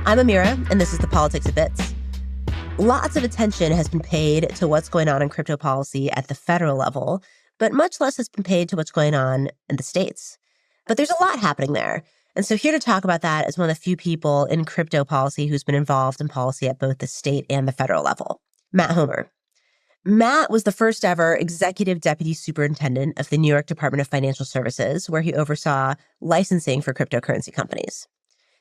I'm Amira, and this is the Politics of Bits. Lots of attention has been paid to what's going on in crypto policy at the federal level, but much less has been paid to what's going on in the states. But there's a lot happening there. And so here to talk about that is one of the few people in crypto policy who's been involved in policy at both the state and the federal level, Matt Homer. Matt was the first ever executive deputy superintendent of the New York Department of Financial Services, where he oversaw licensing for cryptocurrency companies.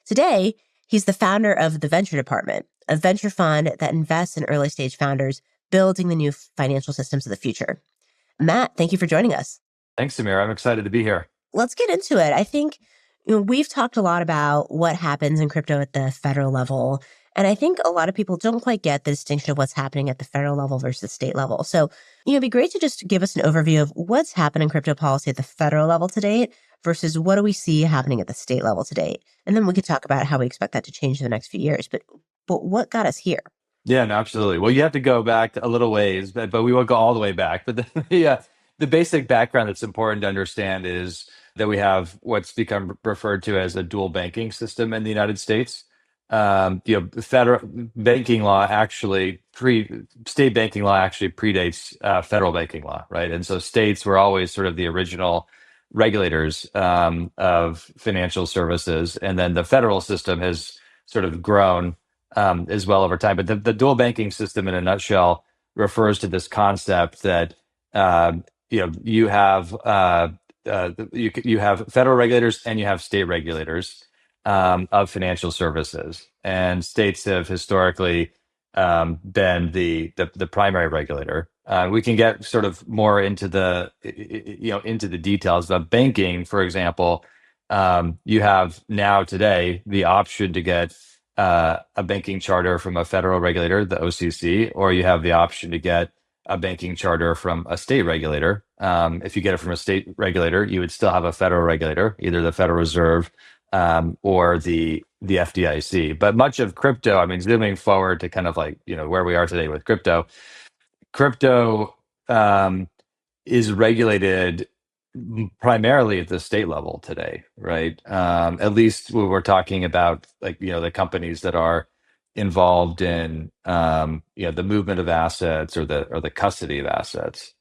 Today, he's the founder of the Venture Department, a venture fund that invests in early stage founders building the new financial systems of the future. Matt, thank you for joining us. Thanks, Samir. I'm excited to be here. Let's get into it. I think we've talked a lot about what happens in crypto at the federal level. And I think a lot of people don't quite get the distinction of what's happening at the federal level versus the state level. So, it'd be great to just give us an overview of what's happened in crypto policy at the federal level to date versus what do we see happening at the state level to date. And then we could talk about how we expect that to change in the next few years. But what got us here? Yeah, no, absolutely. Well, you have to go back a little ways, but we won't go all the way back. But the basic background that's important to understand is that we have what's become referred to as a dual banking system in the United States. Federal banking law state banking law actually predates federal banking law, right? And so states were always sort of the original regulators of financial services, and then the federal system has sort of grown as well over time. But the dual banking system, in a nutshell, refers to this concept that you have you have federal regulators and you have state regulators of financial services, and states have historically been the primary regulator. We can get sort of more into the details. But banking, for example, you have now today the option to get a banking charter from a federal regulator, the OCC, or you have the option to get a banking charter from a state regulator. If you get it from a state regulator, you would still have a federal regulator, either the Federal Reserve or the FDIC. But much of crypto, I mean, zooming forward to kind of like where we are today with crypto is regulated primarily at the state level today, right? At least when we're talking about the companies that are involved in the movement of assets or the custody of assets.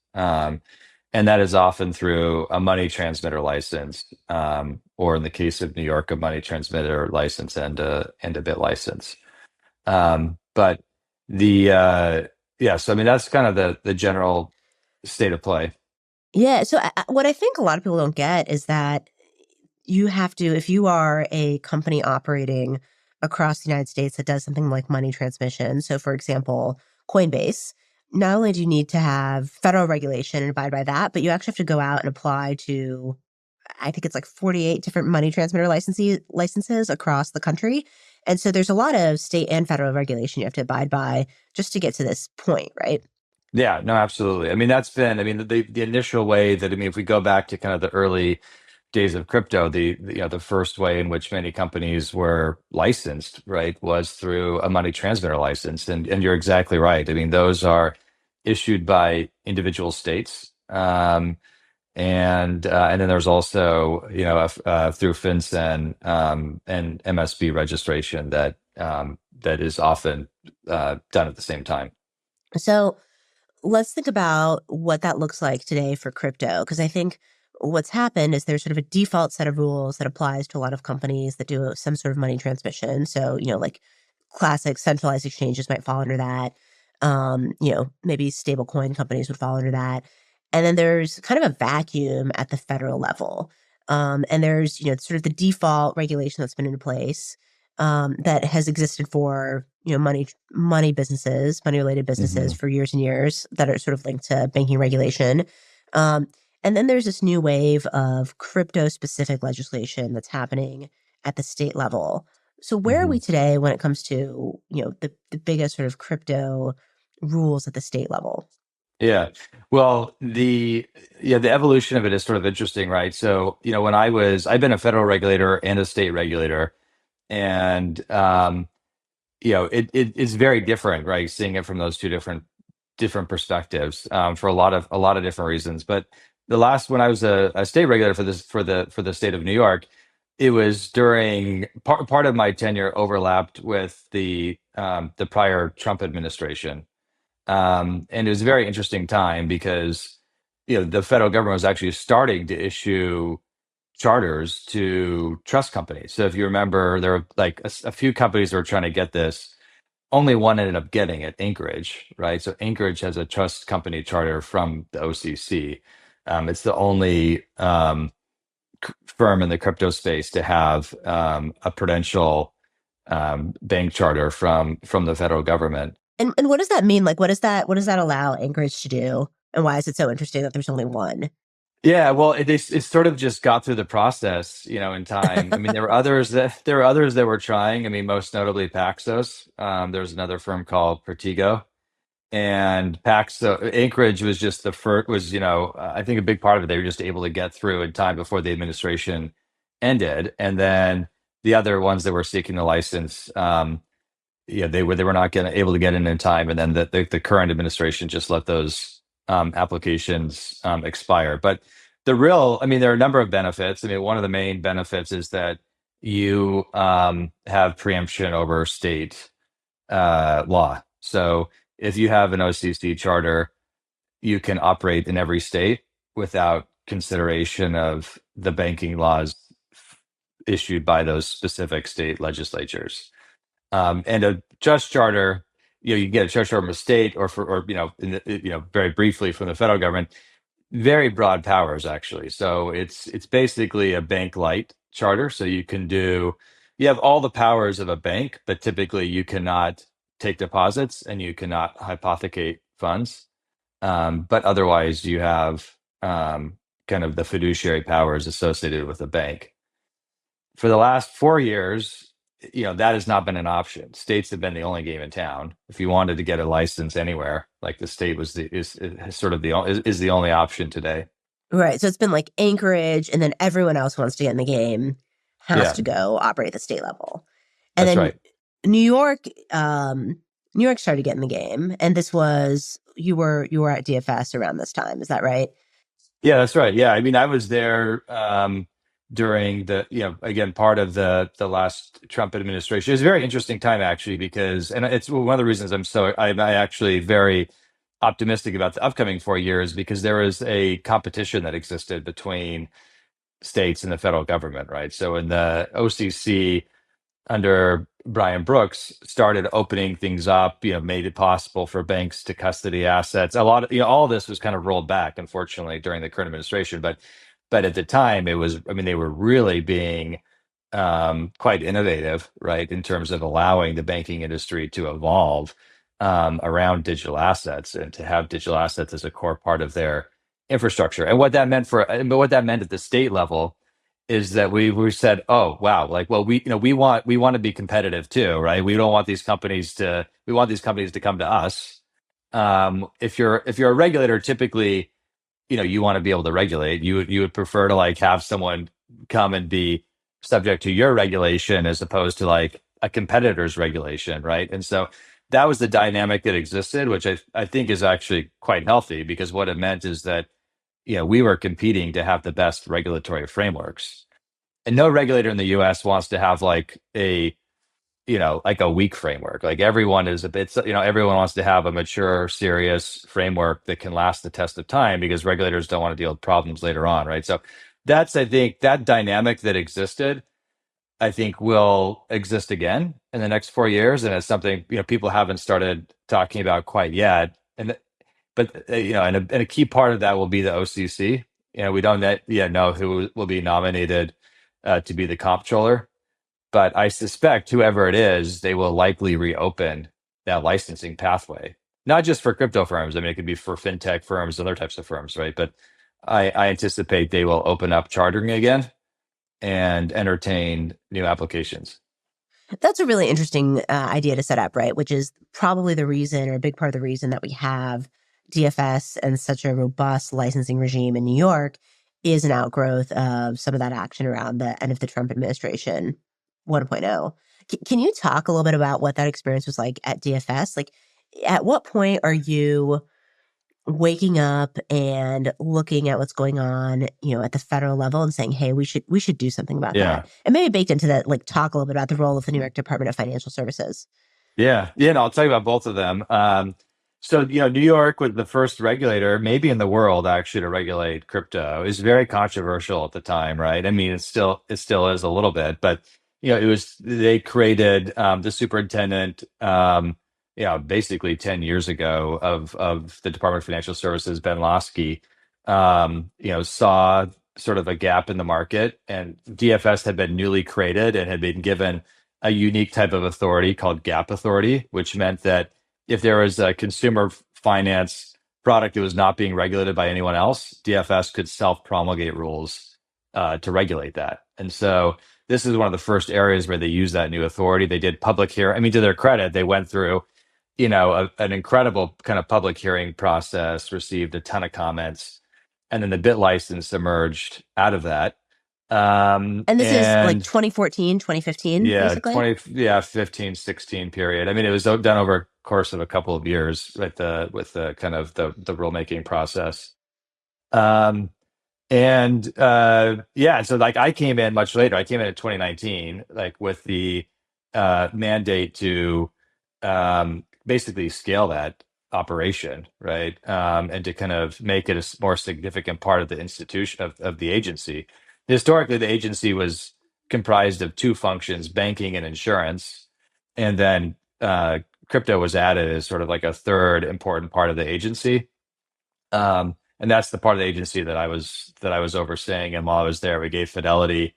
And that is often through a money transmitter license, or in the case of New York, a money transmitter license and a bit license. But so I mean that's kind of the general state of play. Yeah. So what I think a lot of people don't get is that you have to, if you are a company operating across the United States that does something like money transmission. So for example, Coinbase, not only do you need to have federal regulation and abide by that, but you actually have to go out and apply to, I think it's like 48 different money transmitter licenses across the country. And so there's a lot of state and federal regulation you have to abide by just to get to this point, right? Yeah, no, absolutely. I mean, the initial way that, if we go back to kind of the early days of crypto, the first way in which many companies were licensed, right, was through a money transmitter license. And you're exactly right. I mean, those are issued by individual states. And then there's also, through FinCEN and MSB registration that is often done at the same time. So let's think about what that looks like today for crypto, because I think what's happened is there's sort of a default set of rules that applies to a lot of companies that do some sort of money transmission. So, like classic centralized exchanges might fall under that. Maybe stablecoin companies would fall under that. And then there's kind of a vacuum at the federal level. And there's, sort of the default regulation that's been in place that has existed for, money businesses, money related businesses for years and years that are sort of linked to banking regulation. And then there's this new wave of crypto specific legislation that's happening at the state level. So where are we today when it comes to, the biggest sort of crypto rules at the state level? Yeah. Well, the evolution of it is sort of interesting, right? So, I've been a federal regulator and a state regulator, and it's very different, right? Seeing it from those two different perspectives, for a lot of different reasons. But when I was a state regulator for the state of New York, it was during part of my tenure overlapped with the prior Trump administration. And it was a very interesting time because the federal government was actually starting to issue charters to trust companies. So if you remember, there were like a few companies that were trying to get this. Only one ended up getting it, Anchorage, right? So Anchorage has a trust company charter from the OCC. It's the only firm in the crypto space to have a prudential bank charter from the federal government. And what does that mean? Like, what does that allow Anchorage to do? And why is it so interesting that there's only one? Yeah, well, it sort of just got through the process, in time. I mean, there were others that were trying. I mean, most notably Paxos. There was another firm called Pertigo, and Paxos Anchorage was just the first. I think a big part of it they were just able to get through in time before the administration ended, and then the other ones that were seeking the license, yeah, they were not able to get in time, and then the current administration just let those applications expire. But I mean, there are a number of benefits. I mean, one of the main benefits is that you have preemption over state law. So if you have an OCC charter, you can operate in every state without consideration of the banking laws issued by those specific state legislatures. And a trust charter, you get a trust charter from a state or very briefly from the federal government, very broad powers actually. So it's basically a bank light charter. So you have all the powers of a bank, but typically you cannot take deposits and you cannot hypothecate funds. But otherwise you have kind of the fiduciary powers associated with a bank. For the last 4 years, that has not been an option. States have been the only game in town. If you wanted to get a license anywhere, like the state is sort of is the only option today. Right. So it's been like Anchorage, and then everyone else wants to get in the game has Yeah, to go operate at the state level. And that's then right. New York, New York started to get in the game, and this was you were at DFS around this time. Is that right? Yeah, that's right. Yeah, I mean, I was there during again, part of the last Trump administration. It was a very interesting time actually because, and it's one of the reasons I'm actually very optimistic about the upcoming 4 years because there was a competition that existed between states and the federal government, right? So in the OCC under Brian Brooks started opening things up, made it possible for banks to custody assets. A lot of, all of this was kind of rolled back, unfortunately, during the current administration. But at the time, I mean, they were really being quite innovative, right, in terms of allowing the banking industry to evolve around digital assets and to have digital assets as a core part of their infrastructure. And what that meant at the state level is that we said, oh wow, like, well, we want to be competitive too, right? We want these companies to come to us. If you're a regulator, typically, you want to be able to regulate. You would prefer to like have someone come and be subject to your regulation as opposed to like a competitor's regulation, right? And so that was the dynamic that existed, which I think is actually quite healthy because what it meant is that we were competing to have the best regulatory frameworks. And no regulator in the US wants to have like a weak framework. Like everyone is a bit, everyone wants to have a mature, serious framework that can last the test of time because regulators don't want to deal with problems later on, right? So I think that dynamic that existed, I think will exist again in the next 4 years. And it's something, people haven't started talking about quite yet. And a key part of that will be the OCC. We don't yet know who will be nominated to be the comptroller, but I suspect whoever it is, they will likely reopen that licensing pathway, not just for crypto firms. I mean, it could be for fintech firms, other types of firms, right? But I anticipate they will open up chartering again and entertain new applications. That's a really interesting idea to set up, right? Which is probably the reason, or a big part of the reason, that we have DFS and such a robust licensing regime in New York is an outgrowth of some of that action around the end of the Trump administration 1.0. Can you talk a little bit about what that experience was like at DFS? Like, at what point are you waking up and looking at what's going on, at the federal level and saying, "Hey, we should do something about that." Yeah. And maybe baked into that, like talk a little bit about the role of the New York Department of Financial Services. Yeah, yeah, no, I'll tell you about both of them. So, New York was the first regulator, maybe in the world, actually, to regulate crypto. It was very controversial at the time, right? I mean, it still is a little bit, but they created the superintendent, basically 10 years ago of the Department of Financial Services, Ben Losky, saw sort of a gap in the market, and DFS had been newly created and had been given a unique type of authority called gap authority, which meant that if there was a consumer finance product that was not being regulated by anyone else, DFS could self promulgate rules to regulate that. And so this is one of the first areas where they use that new authority. They did public hearing. I mean, to their credit, they went through, an incredible kind of public hearing process, received a ton of comments, and then the bit license emerged out of that. And this is like And 2014, 2015, yeah, basically. 15, 16 period. I mean, it was done over a course of a couple of years with the kind of the rulemaking process. Um, and yeah, so like I came in much later. I came in 2019, like with the mandate to basically scale that operation, right? And to kind of make it a more significant part of the institution of the agency. Historically, the agency was comprised of two functions: banking and insurance, and then crypto was added as sort of like a third important part of the agency. And that's the part of the agency that I was overseeing. And while I was there, we gave Fidelity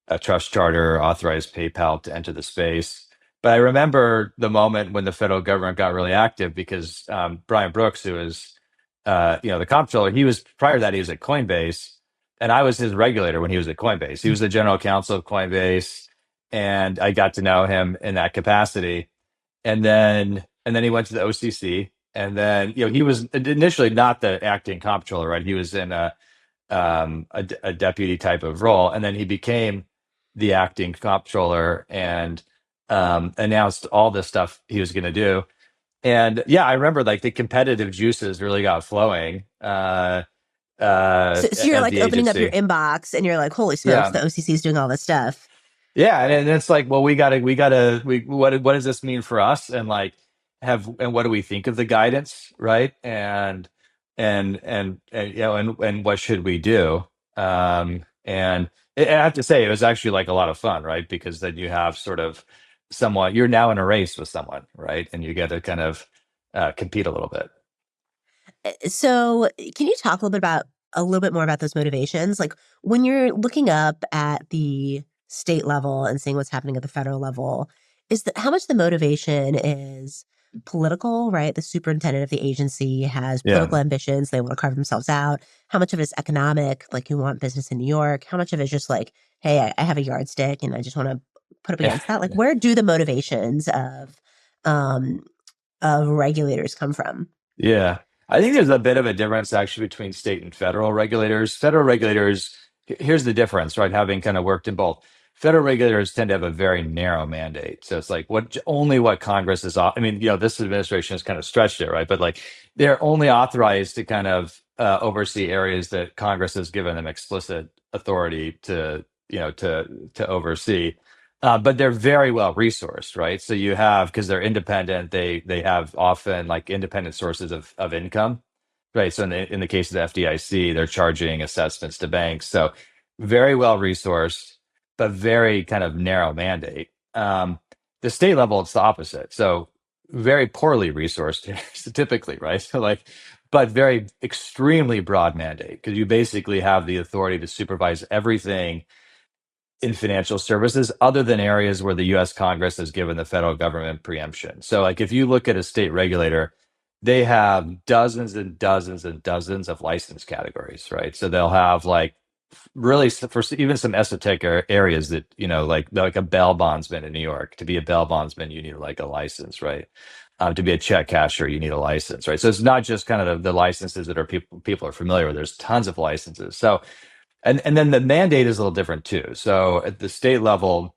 a trust charter, authorized PayPal to enter the space. But I remember the moment when the federal government got really active because Brian Brooks, who is the comptroller, he was prior to that he was at Coinbase, and I was his regulator when he was at Coinbase. He was the general counsel of Coinbase, and I got to know him in that capacity. And then he went to the OCC, and then he was initially not the acting comptroller, right? He was in a deputy type of role, and then he became the acting comptroller and announced all this stuff he was going to do. And yeah, I remember like the competitive juices really got flowing So you're at like the opening up your agency. inbox and you're like, "Holy smokes, Yeah, the OCC is doing all this stuff." yeah, and it's like, well, what does this mean for us? And like, and what do we think of the guidance, right? And and what should we do? And I have to say, it was actually like a lot of fun, right? Because then you have sort of someone you're now in a race with someone, right? And you get to kind of compete a little bit. So, can you talk a little bit more about those motivations? Like when you're looking up at the state level and seeing what's happening at the federal level, is that how much the motivation is political, right? The superintendent of the agency has Yeah. political ambitions, they want to carve themselves out. How much of it is economic, like you want business in New York? How much of it is just like, hey, I have a yardstick and I just want to put up Yeah. against that? Like where do the motivations um of regulators come from? Yeah. I think there's a bit of a difference actually between state and federal regulators. Federal regulators, here's the difference, right? Having kind of worked in both. Federal regulators tend to have a very narrow mandate. So it's like only what Congress is, I mean, this administration has kind of stretched it, right? But like they're only authorized to kind of oversee areas that Congress has given them explicit authority to oversee. But they're very well resourced, right? So you have, because they're independent, they have often like independent sources of income, right? So in the case of the FDIC, they're charging assessments to banks. So very well resourced, but very kind of narrow mandate. The state level, it's the opposite. So very poorly resourced typically, right? So like, but very extremely broad mandate because you basically have the authority to supervise everything in financial services other than areas where the US Congress has given the federal government preemption. So like if you look at a state regulator, they have dozens and dozens and dozens of license categories, right? So they'll have like really for even some esoteric areas that, like a bail bondsman in New York. To be a bail bondsman, you need like a license, right? To be a check casher, you need a license, right? So it's not just kind of the licenses that are people are familiar with. There's tons of licenses. So and then the mandate is a little different too. So at the state level,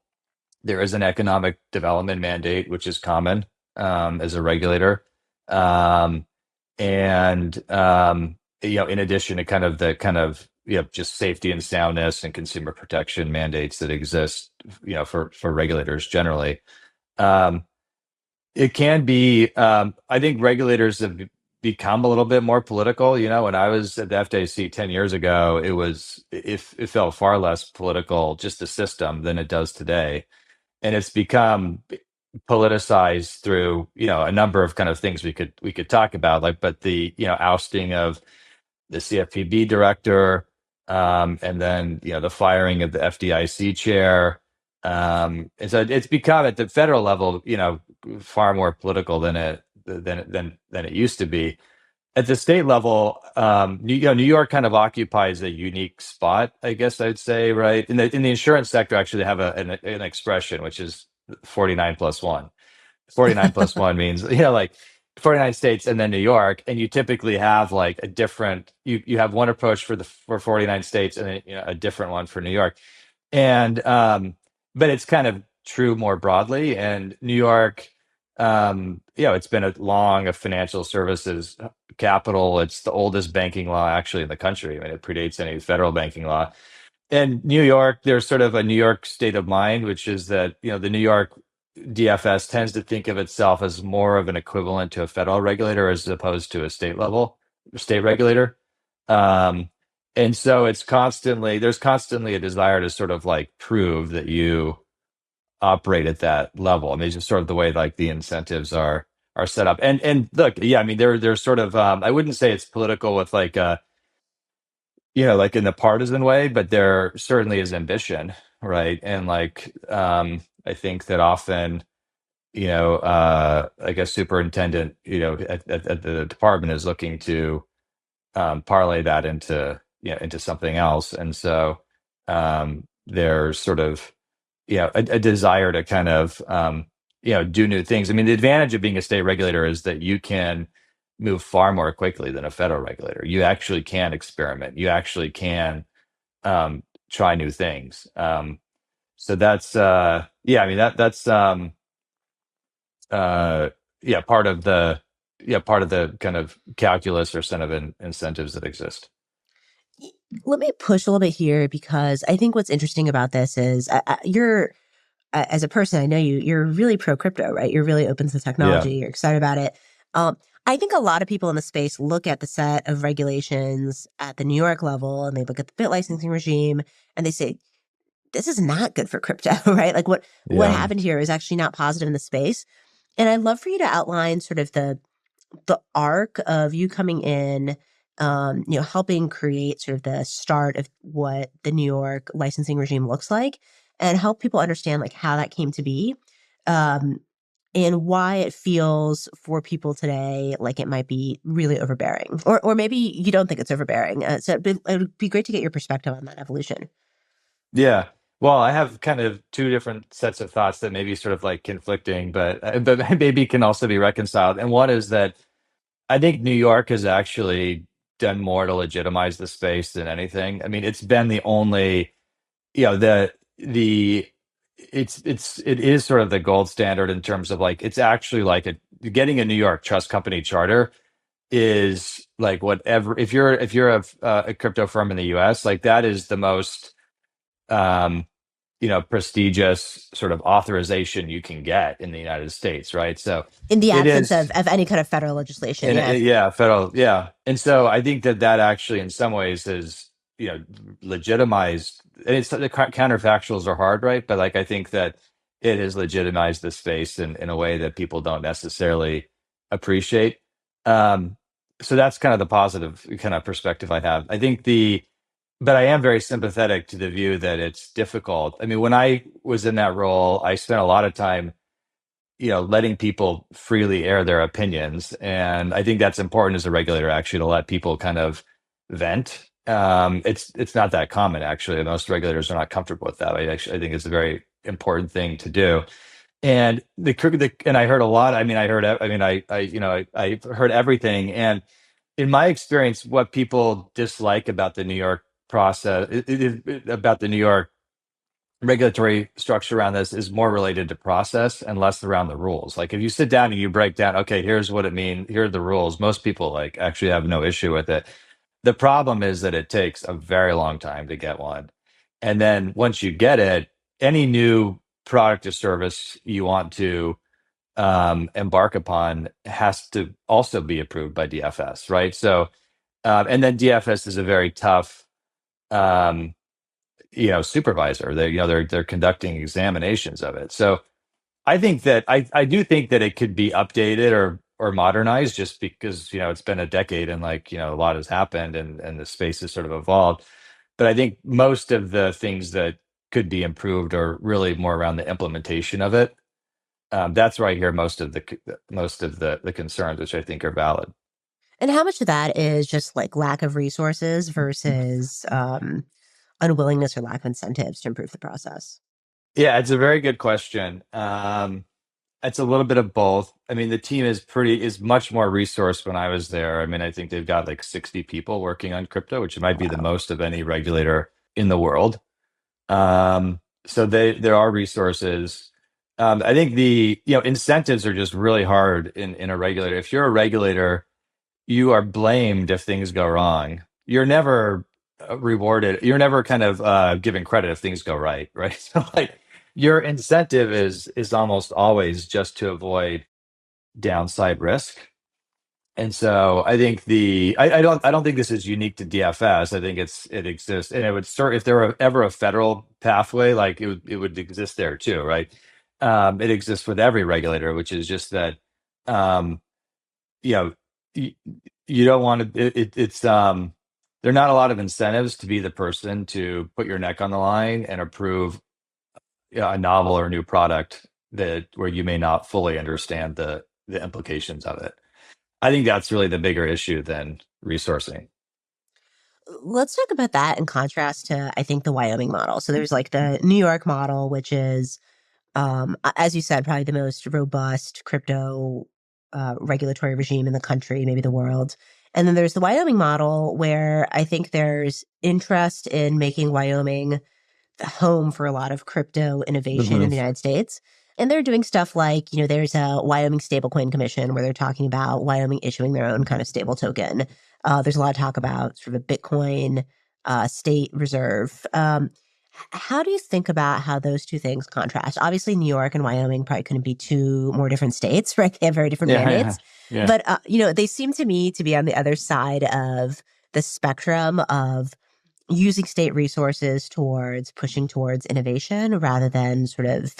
there is an economic development mandate, which is common as a regulator. Um, and in addition to kind of the kind of just safety and soundness and consumer protection mandates that exist, for regulators generally. Um, it can be. I think regulators have become a little bit more political. When I was at the FDIC 10 years ago, it felt far less political, just the system, than it does today, and it's become politicized through a number of kind of things we could talk about, like, but the ousting of the CFPB director, and then the firing of the FDIC chair. And so it's become at the federal level, far more political than it used to be. At the state level, New York kind of occupies a unique spot, I guess I'd say, right? In the insurance sector, actually, they have an expression which is 49 plus one. 49 plus one means, like 49 states and then New York. And you typically have like you have one approach for 49 states and then, a different one for New York. And, but it's kind of true more broadly. And New York, it's been a financial services capital. It's the oldest banking law actually in the country. I mean, it predates any federal banking law. And New York, there's sort of a New York state of mind, which is that, the New York DFS tends to think of itself as more of an equivalent to a federal regulator as opposed to a state regulator. Um, and so there's constantly a desire to sort of like prove that you operate at that level. I mean, it's just sort of the way like the incentives are set up. And look, yeah, I mean, there's sort of, I wouldn't say it's political with like like in the partisan way, but there certainly is ambition, right? And like, I think that often, like a superintendent, at the department is looking to parlay that into something else, and so there's sort of a desire to kind of do new things. I mean, the advantage of being a state regulator is that you can move far more quickly than a federal regulator. You actually can experiment. You actually can try new things. So that's yeah. I mean that's uh, yeah part of the kind of calculus or set of incentives that exist. Let me push a little bit here because I think what's interesting about this is you're as a person, I know you're really pro crypto, right? You're really open to the Yeah. technology. You're excited about it. I think a lot of people in the space look at the set of regulations at the New York level and they look at the bit licensing regime and they say, this is not good for crypto, right? Like what Yeah. happened here is actually not positive in the space. And I'd love for you to outline sort of the arc of you coming in, helping create sort of the start of what the New York licensing regime looks like, and help people understand like how that came to be, um, and why it feels for people today like it might be really overbearing, or maybe you don't think it's overbearing. So it would be great to get your perspective on that evolution. Yeah. Well, I have kind of two different sets of thoughts that may be sort of like conflicting, but maybe can also be reconciled. And one is that I think New York has actually done more to legitimize the space than anything. I mean, it's been the only, the it is sort of the gold standard in terms of like it's actually like getting a New York trust company charter is like whatever, if you're a crypto firm in the US, like that is the most um prestigious sort of authorization you can get in the United States, right? So In the it absence is. of any kind of federal legislation, And yeah. yeah, federal, yeah. And so I think that actually, in some ways, is legitimized. And it's the counterfactuals are hard, right? But like I think that it has legitimized the space in a way that people don't necessarily appreciate. Um, so that's kind of the positive kind of perspective I have. But I am very sympathetic to the view that it's difficult. I mean, when I was in that role, I spent a lot of time letting people freely air their opinions. And I think that's important as a regulator, actually, to let people kind of vent. It's not that common, actually. Most regulators are not comfortable with that. I think it's a very important thing to do. And and I heard a lot. I mean, I heard everything. And in my experience, what people dislike about the New York process, about the New York regulatory structure around this is more related to process and less around the rules. Like if you sit down and you break down, okay, here's what it means, here are the rules. Most people like actually have no issue with it. The problem is that it takes a very long time to get one. And then once you get it, any new product or service you want to embark upon has to also be approved by DFS, right? So, and then DFS is a very tough, um, supervisor. They're conducting examinations of it. So I think that I do think that it could be updated or modernized just because it's been a decade and a lot has happened and the space has sort of evolved. But I think most of the things that could be improved are really more around the implementation of it. That's where I hear most of the concerns, which I think are valid. And how much of that is just like lack of resources versus unwillingness or lack of incentives to improve the process? Yeah, it's a very good question. It's a little bit of both. I mean, the team is much more resourced when I was there. I mean, I think they've got like 60 people working on crypto, which might be the Wow. most of any regulator in the world. So there are resources. I think the incentives are just really hard in a regulator. If you're a regulator, you are blamed if things go wrong. You're never rewarded. You're never kind of given credit if things go right, right? So like your incentive is almost always just to avoid downside risk. And so I think I don't think this is unique to DFS. I think it exists, and it would start if there were ever a federal pathway, like it would exist there too, right? It exists with every regulator, which is just that um, you know you, you don't want to. It's there are not a lot of incentives to be the person to put your neck on the line and approve a novel or new product that where you may not fully understand the implications of it. I think that's really the bigger issue than resourcing. Let's talk about that in contrast to, I think, the Wyoming model. So there's like the New York model, which is, as you said, probably the most robust crypto regulatory regime in the country, maybe the world. And then there's the Wyoming model, where I think there's interest in making Wyoming the home for a lot of crypto innovation in Hmm. the United States. And they're doing stuff like, there's a Wyoming Stablecoin Commission where they're talking about Wyoming issuing their own kind of stable token. There's a lot of talk about sort of a Bitcoin state reserve. How do you think about how those two things contrast? Obviously, New York and Wyoming probably couldn't be two more different states, right? They have very different Yeah, yeah, mandates. yeah. But, they seem to me to be on the other side of the spectrum of using state resources towards pushing towards innovation rather than sort of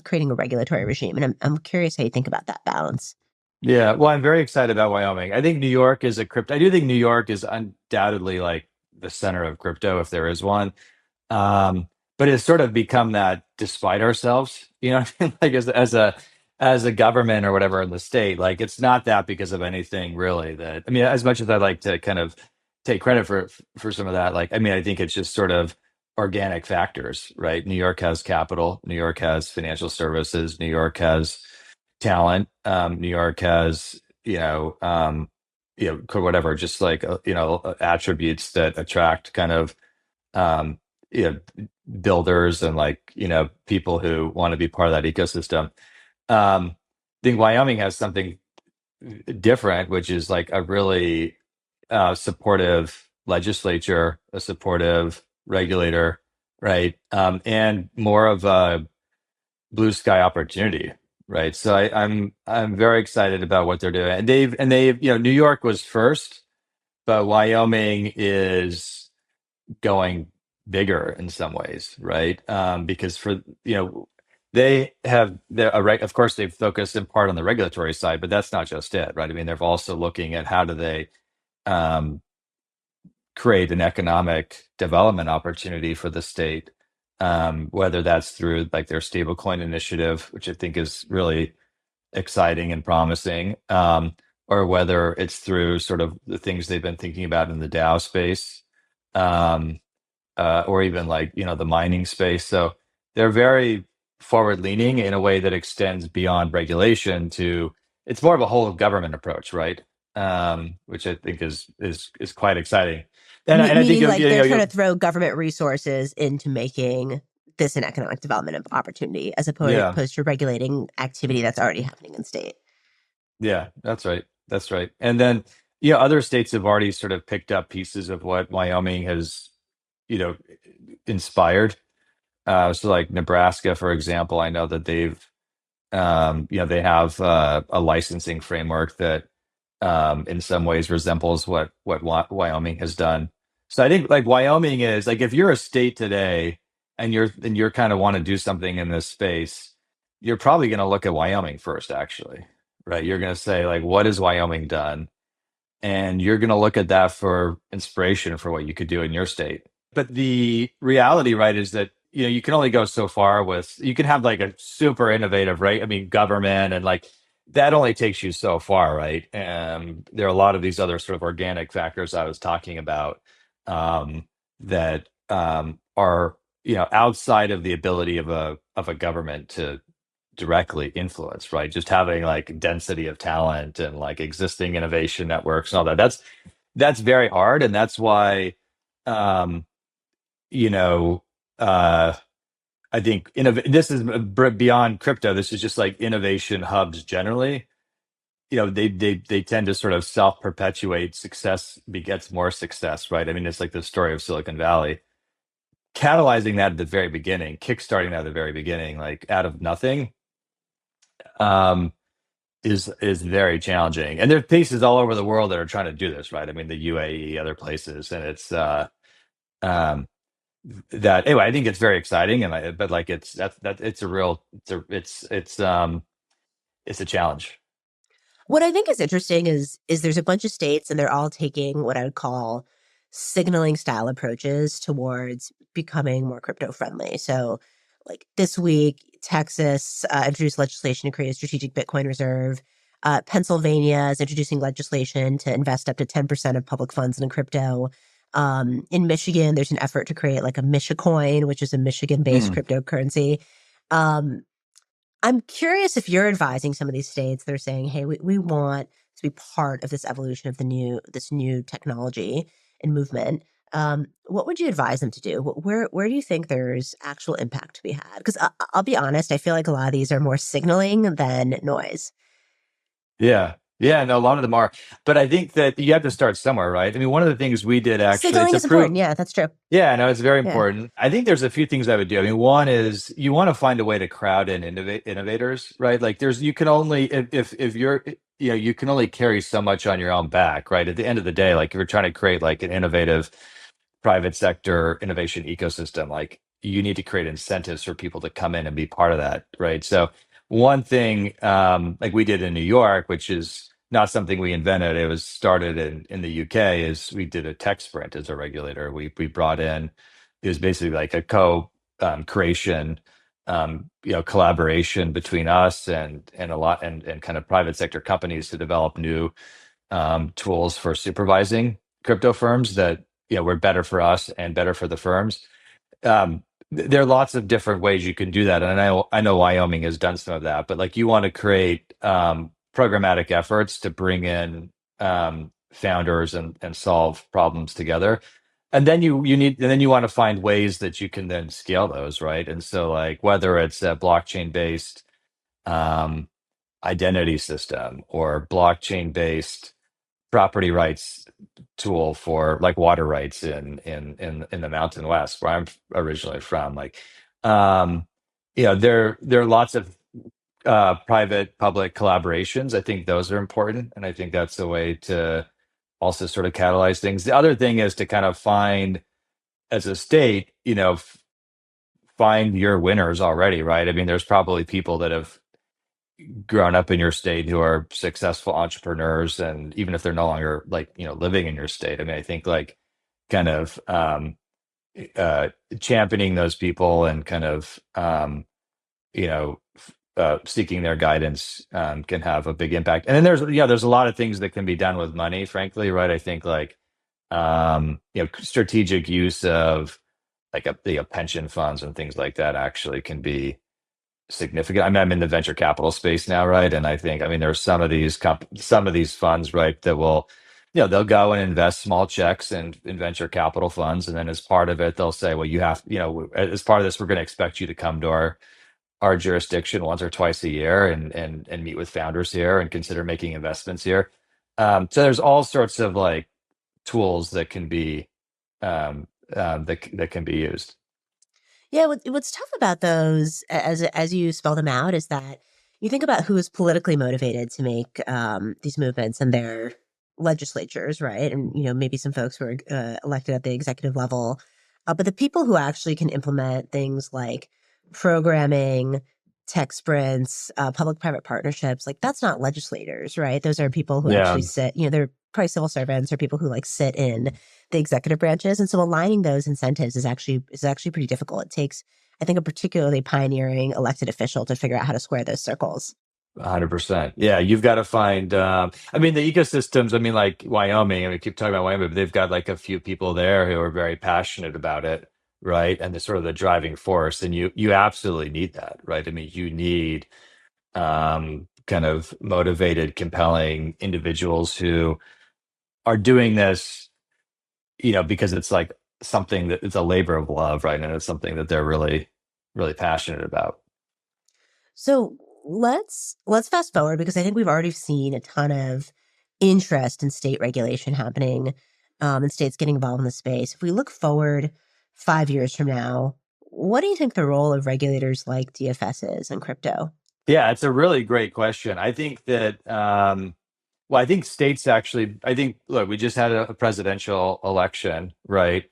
creating a regulatory regime. And I'm curious how you think about that balance. Yeah. Well, I'm very excited about Wyoming. I think New York is a crypto. I do think New York is undoubtedly like the center of crypto, if there is one. Um, but it's sort of become that despite ourselves, what I mean? Like as a government or whatever in the state, like it's not that because of anything really that I mean, as much as I like to kind of take credit for some of that, like I mean, I think it's just sort of organic factors, right? New York has capital, New York has financial services, New York has talent, New York has, whatever, just like attributes that attract kind of um, you know, builders and people who want to be part of that ecosystem. I think Wyoming has something different, which is like a really supportive legislature, a supportive regulator, right? And more of a blue sky opportunity, right? So I'm very excited about what they're doing, and they've New York was first, but Wyoming is going bigger in some ways, right? Because they have of course they've focused in part on the regulatory side, but that's not just it, right? I mean, they're also looking at how do they um, create an economic development opportunity for the state, whether that's through like their stablecoin initiative, which I think is really exciting and promising, or whether it's through sort of the things they've been thinking about in the DAO space. Um, or even the mining space. So they're very forward leaning in a way that extends beyond regulation to it's more of a whole of government approach, right? Which I think is quite exciting. And I think Meaning, like they're trying to you throw government resources into making this an economic development opportunity as Yeah. opposed to regulating activity that's already happening in state. Yeah, that's right. That's right. And then, other states have already sort of picked up pieces of what Wyoming has, you know, inspired. So like Nebraska, for example, I know that they have a licensing framework that in some ways resembles what Wyoming has done. So I think like Wyoming is like if you're a state today and you're kind of want to do something in this space, you're probably going to look at Wyoming first, actually, right? You're going to say like, what has Wyoming done? And you're going to look at that for inspiration for what you could do in your state. But the reality, right, is that you can only go so far with you can have like a super innovative, right? I mean, government and like that only takes you so far, right? And there are a lot of these other sort of organic factors I was talking about that are outside of the ability of a government to directly influence, right? Just having like density of talent and like existing innovation networks and all that. That's very hard, and that's why um, you know uh, I think this is beyond crypto. This is just like innovation hubs generally. They tend to sort of self perpetuate. Success begets more success, right? I mean, it's like the story of Silicon Valley. Catalyzing that at the very beginning, kickstarting that at the very beginning, like out of nothing, um, is very challenging. And there's places all over the world that are trying to do this, right? I mean, the UAE, other places, and it's um, that anyway. I think it's very exciting, but like that it's a real it's a challenge. What I think is interesting is there's a bunch of states and they're all taking what I would call signaling style approaches towards becoming more crypto friendly. So, like this week, Texas introduced legislation to create a strategic Bitcoin reserve. Pennsylvania is introducing legislation to invest up to 10% of public funds in crypto. In Michigan, there's an effort to create like a Michicoin, which is a Michigan-based Mm. cryptocurrency. Um, I'm curious if you're advising some of these states that are saying, "Hey, we want to be part of this evolution of this new technology and movement." What would you advise them to do? Where do you think there's actual impact to be had? Because I'll be honest, I feel like a lot of these are more signaling than noise. Yeah. Yeah, no, a lot of them are. But I think that you have to start somewhere, right? I mean, one of the things we did actually Signaling to is prove important. Yeah, that's true. yeah, no, it's very Yeah. important. I think there's a few things I would do. I mean, one is you want to find a way to crowd in innovators, right? Like you can only if you're you can only carry so much on your own back, right? At the end of the day, like if you're trying to create like an innovative private sector innovation ecosystem, like you need to create incentives for people to come in and be part of that, right? So one thing like we did in New York, which is not something we invented, it was started in the UK, is we did a tech sprint as a regulator. We brought in it was basically like a creation collaboration between us and a lot and kind of private sector companies to develop new tools for supervising crypto firms that were better for us and better for the firms. There are lots of different ways you can do that, and I know Wyoming has done some of that. But like you want to create programmatic efforts to bring in founders and solve problems together, and then you want to find ways that you can then scale those, right? And so like whether it's a blockchain based um, identity system or blockchain based property rights tool for like water rights in the Mountain West where I'm originally from. Like, um, there are lots of private public collaborations. I think those are important, and I think that's a way to also sort of catalyze things. The other thing is to kind of find as a state, find your winners already, right? I mean, there's probably people that have grown up in your state who are successful entrepreneurs, and even if they're no longer like living in your state, I mean, I think like kind of uh championing those people and kind of seeking their guidance can have a big impact. And then there's a lot of things that can be done with money, frankly, right? I think like strategic use of like pension funds and things like that actually can be significant. I mean, I'm in the venture capital space now, right? And I think, I mean, there's some of these funds, right, that will they'll go and invest small checks in venture capital funds, and then as part of it, they'll say, well, as part of this, we're going to expect you to come to our jurisdiction once or twice a year and meet with founders here and consider making investments here. So there's all sorts of like tools that can be that can be used. Yeah, what's tough about those, as you spell them out, is that you think about who is politically motivated to make these movements and their legislatures, right? And maybe some folks who are elected at the executive level, but the people who actually can implement things like programming, tech sprints, public-private partnerships, like that's not legislators, right? Those are people who actually Yeah, sit. They're probably civil servants or people who like sit in the executive branches. And so aligning those incentives is actually pretty difficult. It takes, I think, a particularly pioneering elected official to figure out how to square those circles. 100%. Yeah, you've got to find. I mean, the ecosystems. I mean, like Wyoming. I mean, we keep talking about Wyoming, but they've got like a few people there who are very passionate about it, right? And they're sort of the driving force. And you absolutely need that, right? I mean, you need kind of motivated, compelling individuals who are doing this, because it's like something that it's a labor of love, right? And it's something that they're really, really passionate about. So let's fast forward because I think we've already seen a ton of interest in state regulation happening, and states getting involved in the space. If we look forward 5 years from now, what do you think the role of regulators like DFS is in crypto? Yeah, it's a really great question. I think that, well, I think states actually, I think, look, we just had a presidential election, right?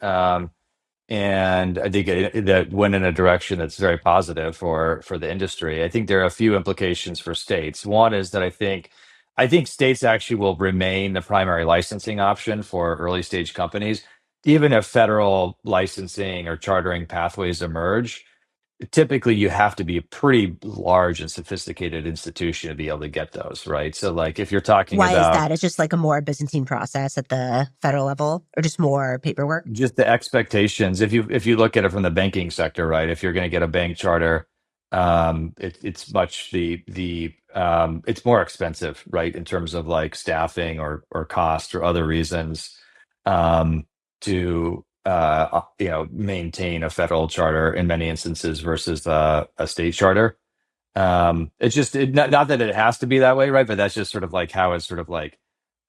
And I think that went in a direction that's very positive for the industry. I think there are a few implications for states. One is that I think states actually will remain the primary licensing option for early stage companies, even if federal licensing or chartering pathways emerge. Typically you have to be a pretty large and sophisticated institution to be able to get those, right? So like if you're talking Why is about that? It's just like a more Byzantine process at the federal level, or just more paperwork? just the expectations, if you look at it from the banking sector, right? If you're going to get a bank charter, it's much the it's more expensive, right, in terms of like staffing or cost or other reasons, to maintain a federal charter in many instances versus a state charter. It's just not that it has to be that way, right? But that's just sort of like how it's sort of like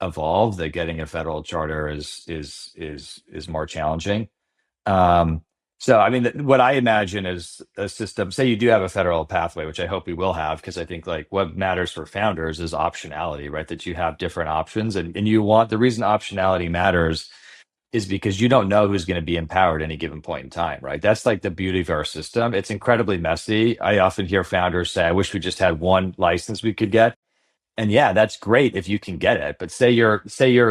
evolved. That getting a federal charter is more challenging. Um, so I mean, what I imagine is a system. Say you do have a federal pathway, which I hope we will have, because I think like what matters for founders is optionality, right? That you have different options, and you want the reason optionality matters is because you don't know who's going to be empowered at any given point in time, right? That's like the beauty of our system. It's incredibly messy. I often hear founders say, I wish we just had one license we could get. And yeah, that's great if you can get it. But say you're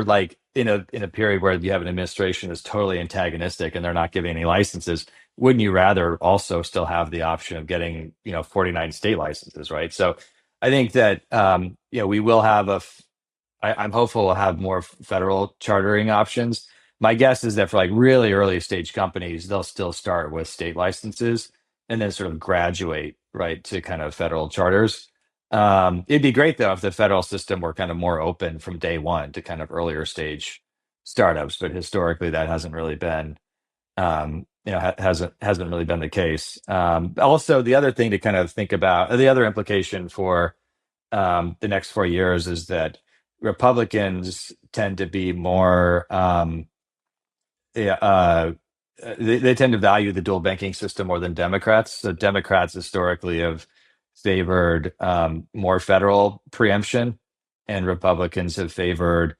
like in a period where you have an administration that's totally antagonistic and they're not giving any licenses, wouldn't you rather also still have the option of getting, 49 state licenses, right? So I think that we will have I'm hopeful we'll have more federal chartering options. My guess is that for like really early stage companies, they'll still start with state licenses and then sort of graduate right to kind of federal charters. It'd be great though if the federal system were kind of more open from day one to kind of earlier stage startups, but historically that hasn't really been hasn't really been the case. Also, the other thing to kind of think about, the other implication for the next 4 years is that Republicans tend to be more yeah, they tend to value the dual banking system more than Democrats. So Democrats historically have favored more federal preemption, and Republicans have favored,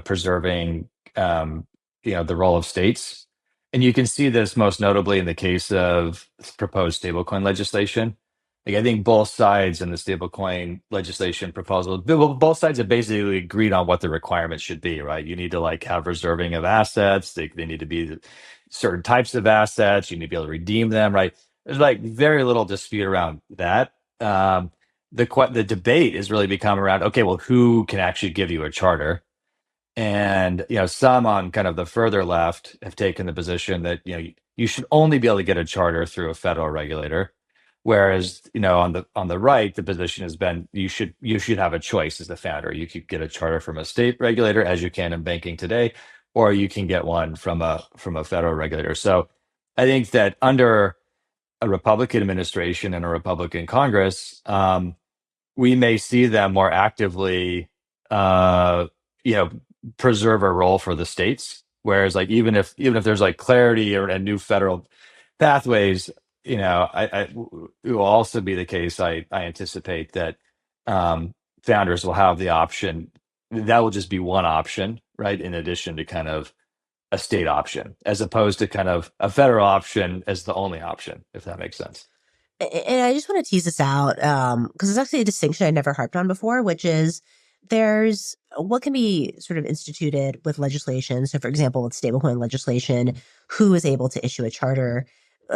preserving, the role of states. And you can see this most notably in the case of proposed stablecoin legislation. Like I think both sides in the stablecoin legislation proposal, well, both sides have basically agreed on what the requirements should be, right? You need to like have reserving of assets. They need to be certain types of assets. You need to be able to redeem them, right? There's like very little dispute around that. The debate is really become around, okay, well, who can actually give you a charter? And some on kind of the further left have taken the position that you should only be able to get a charter through a federal regulator. Whereas, on the right, the position has been you should have a choice as the founder. You could get a charter from a state regulator, as you can in banking today, or you can get one from a federal regulator. So I think that under a Republican administration and a Republican Congress, we may see them more actively, uh, you know, preserve a role for the states. Whereas, like, even if there's like clarity or and new federal pathways, it will also be the case. I anticipate that founders will have the option. That will just be one option, right? In addition to kind of a state option, as opposed to kind of a federal option as the only option, if that makes sense. And I just want to tease this out because it's actually a distinction I never harped on before, which is there's what can be sort of instituted with legislation. So, for example, with stablecoin legislation, who is able to issue a charter?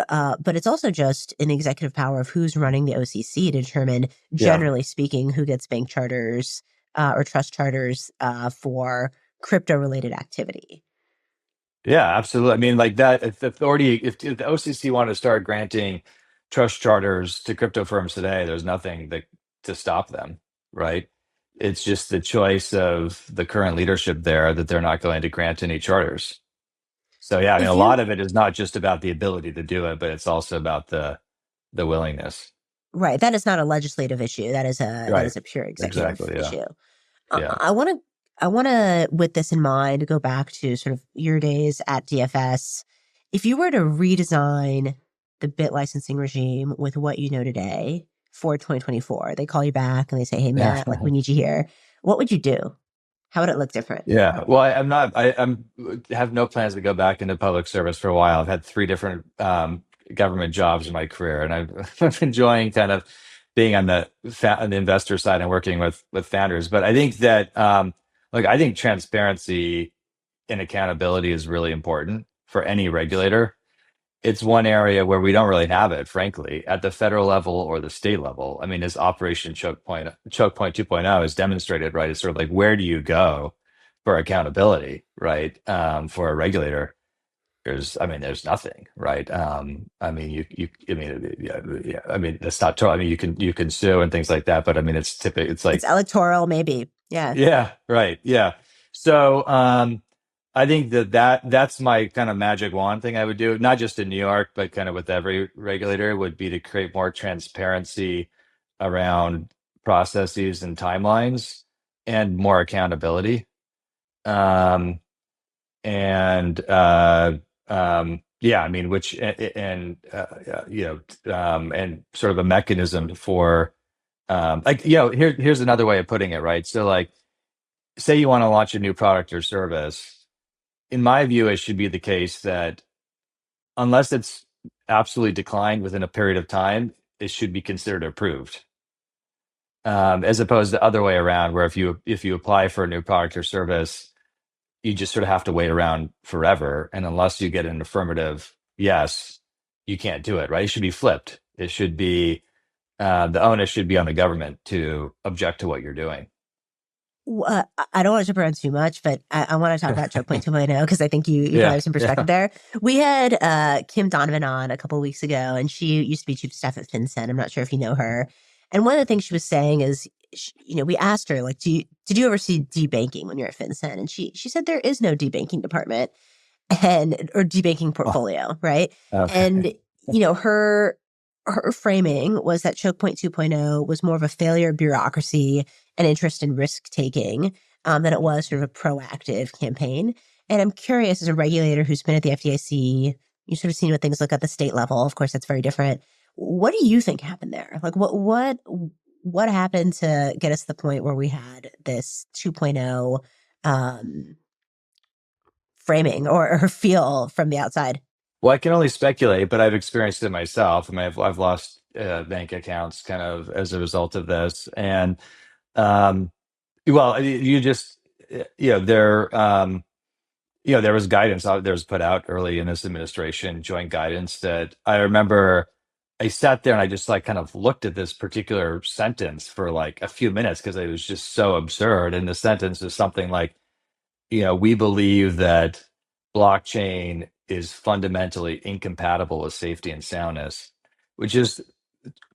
But it's also just an executive power of who's running the OCC to determine, Yeah. generally speaking, who gets bank charters or trust charters for crypto related activity. Yeah, absolutely. I mean, like that, if the OCC wanted to start granting trust charters to crypto firms today, there's nothing to stop them, right? It's just the choice of the current leadership there that they're not going to grant any charters. So yeah, I mean, a If lot you of it is not just about the ability to do it, but it's also about the willingness. Right, that is not a legislative issue. That Right. is a pure executive Exactly. Yeah. issue. Yeah. I want to, with this in mind, go back to sort of your days at DFS. If you were to redesign the bit licensing regime with what you know today for 2024, they call you back and they say, "Hey, Yeah. Matt, like we need you here." What would you do? How would it look different? Yeah. Well, I'm not. I'm have no plans to go back into public service for a while. I've had three different government jobs in my career, and I'm enjoying kind of being on the investor side and working with founders. But I think that I think transparency and accountability is really important for any regulator. It's one area where we don't really have it, frankly, at the federal level or the state level. I mean, as Operation Choke Point 2.0 is demonstrated, right? It's sort of like, where do you go for accountability, right? For a regulator, there's nothing, right? I mean, yeah. I mean, that's not true. I mean, you can sue and things like that, but I mean, it's typical. It's It's like, electoral, maybe. Yeah. yeah, right. Yeah. So I think that's my kind of magic wand thing I would do, not just in New York, but kind of with every regulator, would be to create more transparency around processes and timelines and more accountability. Um, and yeah, I mean, which and and sort of a mechanism for here's another way of putting it, right? So like, say you want to launch a new product or service. In my view, it should be the case that unless it's absolutely declined within a period of time, it should be considered approved. As opposed to the other way around, where if you apply for a new product or service, you just sort of have to wait around forever. And unless you get an affirmative yes, you can't do it, right? It should be flipped. It should be the onus should be on the government to object to what you're doing. I don't want to jump around too much, but I want to talk about Choke Point 2.0 because I think you probably Yeah, have some yeah. perspective there. We had Kim Donovan on a couple of weeks ago, and she used to be chief of staff at FinCEN. I'm not sure if you know her. And one of the things she was saying is, we asked her, like, did you ever see debanking when you're at FinCEN? And she said there is no debanking department or debanking Oh, portfolio, right? okay. And her framing was that Choke Point 2.0 was more of a failure of bureaucracy and interest in risk taking than it was sort of a proactive campaign. And I'm curious, as a regulator who's been at the FDIC, you've sort of seen what things look at the state level. Of course, that's very different. What do you think happened there? Like, what happened to get us to the point where we had this 2.0 um, framing or feel from the outside? Well, I can only speculate, but I've experienced it myself. I mean, I've lost bank accounts kind of as a result of this, and um, well, you just there was guidance out there was put out early in this administration, joint guidance that I remember. I sat there and I just like kind of looked at this particular sentence for like a few minutes because it was just so absurd. And the sentence is something like, we believe that blockchain is fundamentally incompatible with safety and soundness, which is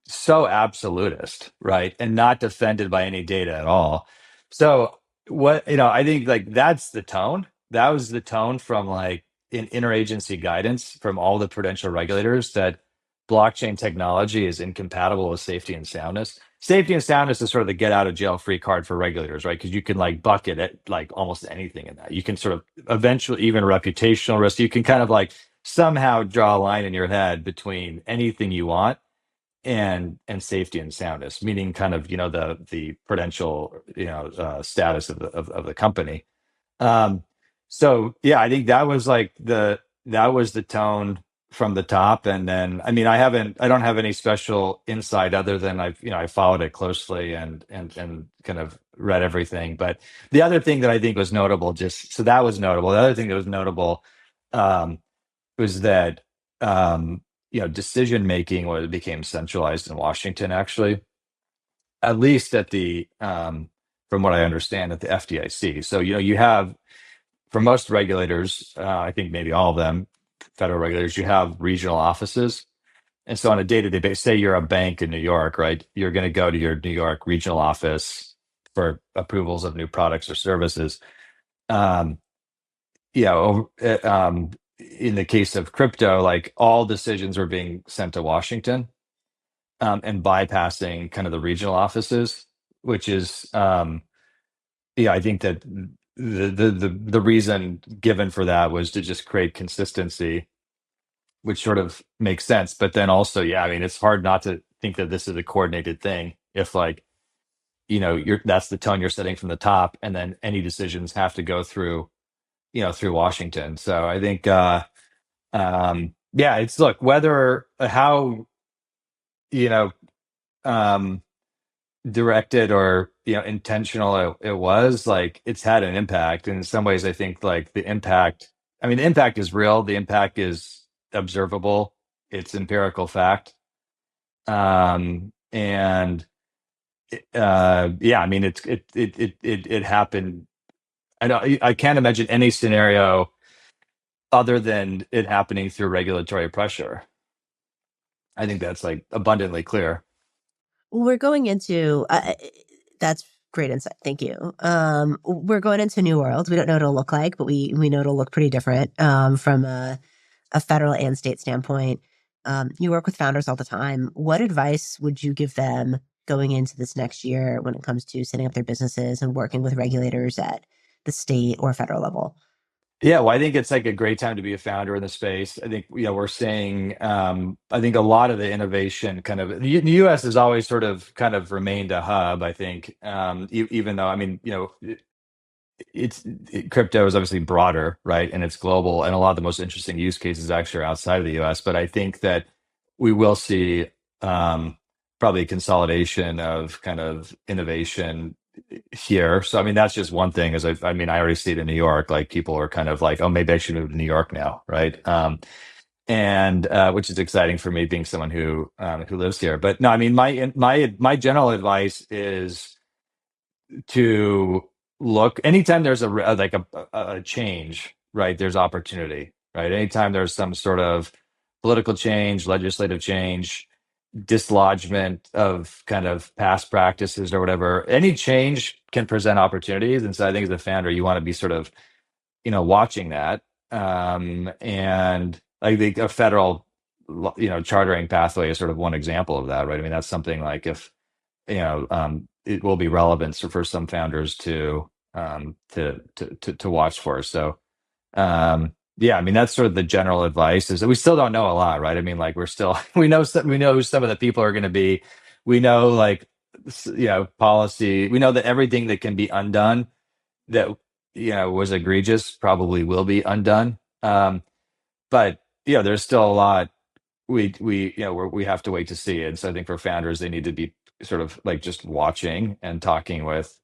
so absolutist, right? And not defended by any data at all. So what, I think like that's the tone. That was the tone from like in interagency guidance from all the prudential regulators that blockchain technology is incompatible with safety and soundness. Safety and soundness is sort of the get out of jail free card for regulators, right? Because you can like bucket it like almost anything in that. You can sort of eventually even reputational risk. You can kind of like somehow draw a line in your head between anything you want and safety and soundness, meaning kind of the prudential status of the company. So yeah, I think that was like that was the tone from the top. And then I don't have any special insight other than I followed it closely and kind of read everything. But the other thing that I think was notable, just so that was notable. The other thing that was notable um, was that decision making became centralized in Washington, actually, at least at the from what I understand at the FDIC. So you have for most regulators, I think maybe all of them, federal regulators, you have regional offices. And so on a day-to-day basis, say you're a bank in New York, right? You're going to go to your New York regional office for approvals of new products or services. Um, in the case of crypto, like all decisions are being sent to Washington, and bypassing kind of the regional offices, which is, I think that the reason given for that was to just create consistency, which sort of makes sense. But then also, yeah, I mean, it's hard not to think that this is a coordinated thing if like, that's the tone you're setting from the top, and then any decisions have to go through, through Washington. So I think, yeah, it's look whether how you know um, directed or intentional it was, like it's had an impact. And in some ways, I think like the impact. I mean, the impact is real. The impact is observable. It's empirical fact. And yeah, I mean, it happened. I can't imagine any scenario other than it happening through regulatory pressure. I think that's like abundantly clear. We're going into that's great insight. Thank you. We're going into a new world. We don't know what it'll look like, but we know it'll look pretty different from a federal and state standpoint. You work with founders all the time. What advice would you give them going into this next year when it comes to setting up their businesses and working with regulators at the state or federal level? Yeah, well, I think it's like a great time to be a founder in the space. I think, we're seeing, I think a lot of the innovation kind of, the US has always sort of kind of remained a hub, I think, even though, I mean, crypto is obviously broader, right? And it's global. And a lot of the most interesting use cases actually are outside of the US. But I think that we will see probably a consolidation of kind of innovation here. So, I mean, that's just one thing is I mean, I already see it in New York, like people are kind of like, oh, maybe I should move to New York now. Right. And which is exciting for me being someone who lives here. But no, I mean, my general advice is to look anytime there's a change, right? There's opportunity, right? Anytime there's some sort of political change, legislative change, dislodgement of kind of past practices or whatever, any change can present opportunities. And so I think as a founder, you want to be sort of, watching that. And I think a federal, chartering pathway is sort of one example of that, right? I mean, that's something like if, it will be relevant for some founders to watch for. So, yeah, I mean, that's sort of the general advice is that we still don't know a lot, right? I mean, like we're still, we know who some of the people are going to be. We know like, policy, we know that everything that can be undone that, was egregious probably will be undone. But, there's still a lot we have to wait to see. And so I think for founders, they need to be sort of like just watching and talking with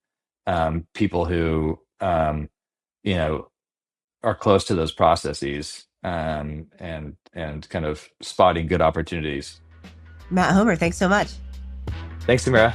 people who you know are close to those processes, and kind of spotting good opportunities. Matt Homer, thanks so much. Thanks, Samira.